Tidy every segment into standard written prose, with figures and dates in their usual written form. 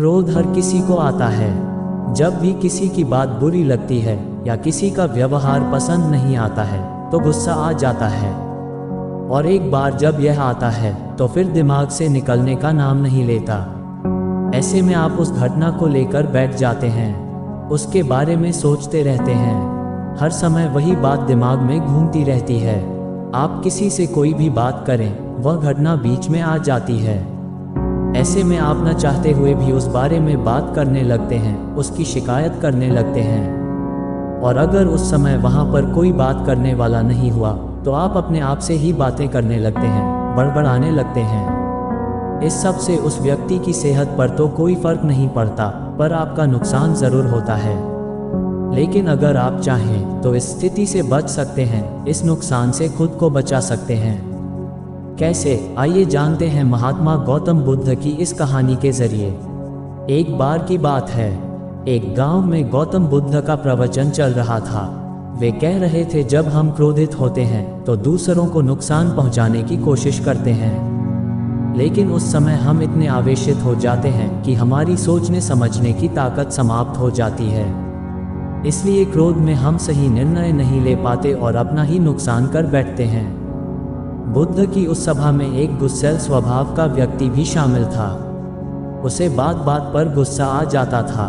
क्रोध हर किसी को आता है। जब भी किसी की बात बुरी लगती है या किसी का व्यवहार पसंद नहीं आता है तो गुस्सा आ जाता है, और एक बार जब यह आता है तो फिर दिमाग से निकलने का नाम नहीं लेता। ऐसे में आप उस घटना को लेकर बैठ जाते हैं, उसके बारे में सोचते रहते हैं। हर समय वही बात दिमाग में घूमती रहती है। आप किसी से कोई भी बात करें, वह घटना बीच में आ जाती है। ऐसे में आप न चाहते हुए भी उस बारे में बात करने लगते हैं, उसकी शिकायत करने लगते हैं। और अगर उस समय वहाँ पर कोई बात करने वाला नहीं हुआ तो आप अपने आप से ही बातें करने लगते हैं, बड़बड़ाने लगते हैं। इस सब से उस व्यक्ति की सेहत पर तो कोई फर्क नहीं पड़ता, पर आपका नुकसान ज़रूर होता है। लेकिन अगर आप चाहें तो इस स्थिति से बच सकते हैं, इस नुकसान से खुद को बचा सकते हैं। कैसे, आइए जानते हैं महात्मा गौतम बुद्ध की इस कहानी के जरिए। एक बार की बात है, एक गांव में गौतम बुद्ध का प्रवचन चल रहा था। वे कह रहे थे, जब हम क्रोधित होते हैं तो दूसरों को नुकसान पहुंचाने की कोशिश करते हैं, लेकिन उस समय हम इतने आवेशित हो जाते हैं कि हमारी सोचने समझने की ताकत समाप्त हो जाती है। इसलिए क्रोध में हम सही निर्णय नहीं ले पाते और अपना ही नुकसान कर बैठते हैं। बुद्ध की उस सभा में एक गुस्सैल स्वभाव का व्यक्ति भी शामिल था। उसे बात बात पर गुस्सा आ जाता था।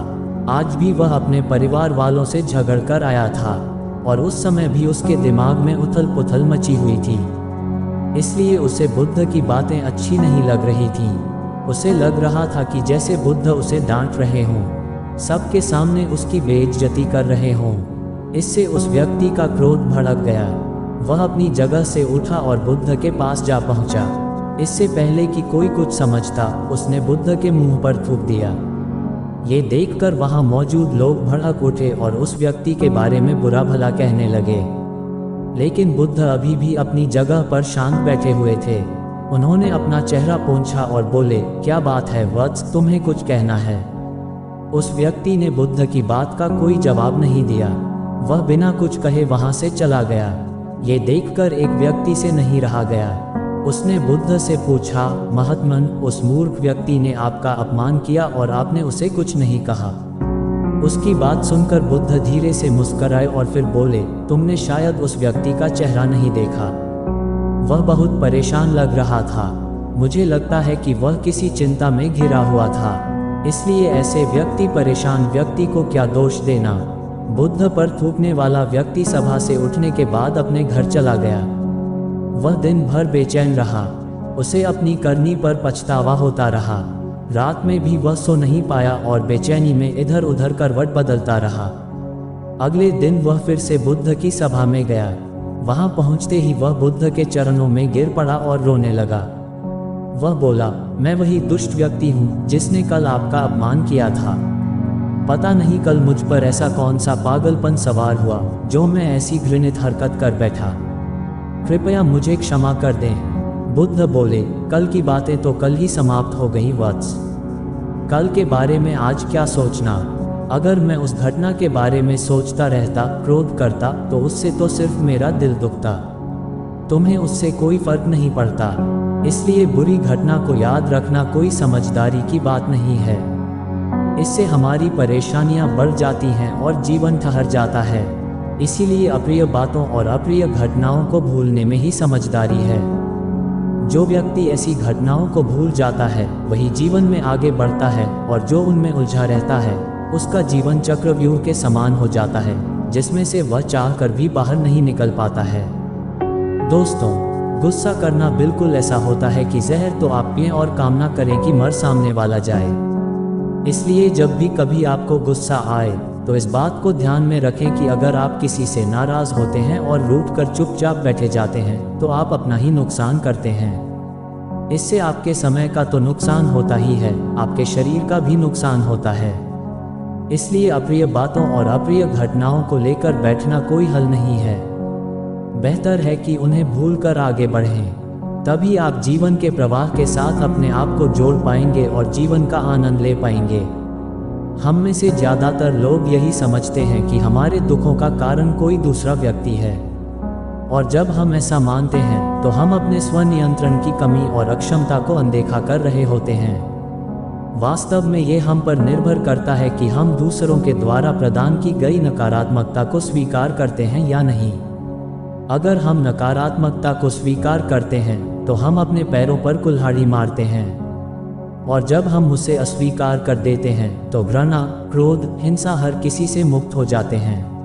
आज भी वह अपने परिवार वालों से झगड़कर आया था और उस समय भी उसके दिमाग में उथल पुथल मची हुई थी। इसलिए उसे बुद्ध की बातें अच्छी नहीं लग रही थीं। उसे लग रहा था कि जैसे बुद्ध उसे डांट रहे हों, सबके सामने उसकी बेइज्जती कर रहे हों। इससे उस व्यक्ति का क्रोध भड़क गया। वह अपनी जगह से उठा और बुद्ध के पास जा पहुंचा। इससे पहले कि कोई कुछ समझता, उसने बुद्ध के मुंह पर थूक दिया। ये देखकर वहां मौजूद लोग भड़क उठे और उस व्यक्ति के बारे में बुरा भला कहने लगे। लेकिन बुद्ध अभी भी अपनी जगह पर शांत बैठे हुए थे। उन्होंने अपना चेहरा पोंछा और बोले, क्या बात है वत्स, तुम्हें कुछ कहना है? उस व्यक्ति ने बुद्ध की बात का कोई जवाब नहीं दिया। वह बिना कुछ कहे वहां से चला गया। ये देखकर एक व्यक्ति से नहीं रहा गया। उसने बुद्ध से पूछा, महात्मन, उस मूर्ख व्यक्ति ने आपका अपमान किया और आपने उसे कुछ नहीं कहा। उसकी बात सुनकर बुद्ध धीरे से मुस्कुराए और फिर बोले, तुमने शायद उस व्यक्ति का चेहरा नहीं देखा। वह बहुत परेशान लग रहा था। मुझे लगता है कि वह किसी चिंता में घिरा हुआ था। इसलिए ऐसे व्यक्ति परेशान व्यक्ति को क्या दोष देना। बुद्ध पर थूकने वाला व्यक्ति सभा से उठने के बाद अपने घर चला गया। वह दिन भर बेचैन रहा। उसे अपनी करनी पर पछतावा होता रहा। रात में भी वह सो नहीं पाया और बेचैनी में इधर उधर करवट बदलता रहा। अगले दिन वह फिर से बुद्ध की सभा में गया। वहां पहुंचते ही वह बुद्ध के चरणों में गिर पड़ा और रोने लगा। वह बोला, मैं वही दुष्ट व्यक्ति हूँ जिसने कल आपका अपमान किया था। पता नहीं कल मुझ पर ऐसा कौन सा पागलपन सवार हुआ जो मैं ऐसी घृणित हरकत कर बैठा। कृपया मुझे क्षमा कर दें। बुद्ध बोले, कल की बातें तो कल ही समाप्त हो गई वत्स। कल के बारे में आज क्या सोचना। अगर मैं उस घटना के बारे में सोचता रहता, क्रोध करता, तो उससे तो सिर्फ मेरा दिल दुखता। तुम्हें उससे कोई फर्क नहीं पड़ता। इसलिए बुरी घटना को याद रखना कोई समझदारी की बात नहीं है। इससे हमारी परेशानियां बढ़ जाती हैं और जीवन ठहर जाता है। इसीलिए अप्रिय बातों और अप्रिय घटनाओं को भूलने में ही समझदारी है। जो व्यक्ति ऐसी घटनाओं को भूल जाता है वही जीवन में आगे बढ़ता है, और जो उनमें उलझा रहता है उसका जीवन चक्रव्यूह के समान हो जाता है, जिसमें से वह चाहकर भी बाहर नहीं निकल पाता है। दोस्तों, गुस्सा करना बिल्कुल ऐसा होता है कि जहर तो आप पिएं और कामना करें कि मर सामने वाला जाए। इसलिए जब भी कभी आपको गुस्सा आए तो इस बात को ध्यान में रखें कि अगर आप किसी से नाराज़ होते हैं और रूठ कर चुपचाप बैठे जाते हैं तो आप अपना ही नुकसान करते हैं। इससे आपके समय का तो नुकसान होता ही है, आपके शरीर का भी नुकसान होता है। इसलिए अप्रिय बातों और अप्रिय घटनाओं को लेकर बैठना कोई हल नहीं है। बेहतर है कि उन्हें भूलकर आगे बढ़ें। तभी आप जीवन के प्रवाह के साथ अपने आप को जोड़ पाएंगे और जीवन का आनंद ले पाएंगे। हम में से ज़्यादातर लोग यही समझते हैं कि हमारे दुखों का कारण कोई दूसरा व्यक्ति है, और जब हम ऐसा मानते हैं तो हम अपने स्वनियंत्रण की कमी और अक्षमता को अनदेखा कर रहे होते हैं। वास्तव में ये हम पर निर्भर करता है कि हम दूसरों के द्वारा प्रदान की गई नकारात्मकता को स्वीकार करते हैं या नहीं। अगर हम नकारात्मकता को स्वीकार करते हैं तो हम अपने पैरों पर कुल्हाड़ी मारते हैं, और जब हम उसे अस्वीकार कर देते हैं तो घृणा, क्रोध, हिंसा हर किसी से मुक्त हो जाते हैं।